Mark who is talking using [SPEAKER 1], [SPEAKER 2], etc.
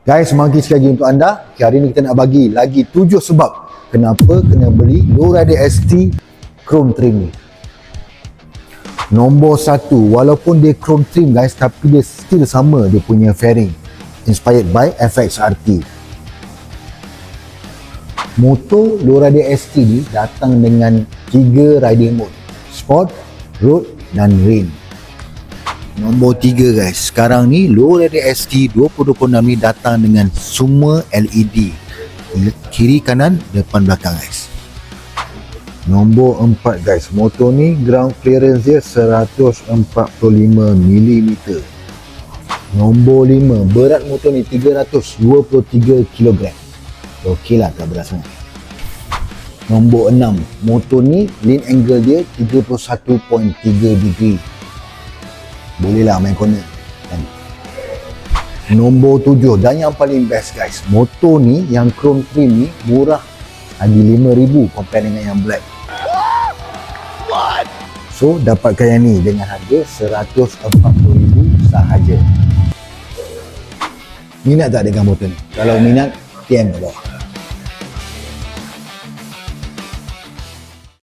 [SPEAKER 1] Guys, mari sekali lagi untuk anda. Hari ni kita nak bagi lagi 7 sebab kenapa kena beli Lowrider ST Chrome Trim ni. Nombor 1, walaupun dia chrome trim guys, tapi dia still sama dia punya fairing, inspired by FX RT. Motor Lowrider ST ni datang dengan 3 riding mode: Sport, Road dan Rain. Nombor 3 guys, sekarang ni Lowrider ST 2026 ni datang dengan semua LED, kiri kanan depan belakang guys. Nombor 4 guys, motor ni ground clearance dia 145mm. Nombor 5, berat motor ni 323 kg. Okey lah, tak berat sangat. Nombor 6, motor ni lean angle dia 31.3 degree. Boleh lah main corner kan? Nombor 7 dan yang paling best guys, motor ni yang chrome trim ni murah lagi 5,000 compare dengan yang black. So dapatkan yang ni dengan harga 140,000 sahaja. Minat tak dengan motor ni? Kalau minat, PM kat bawah.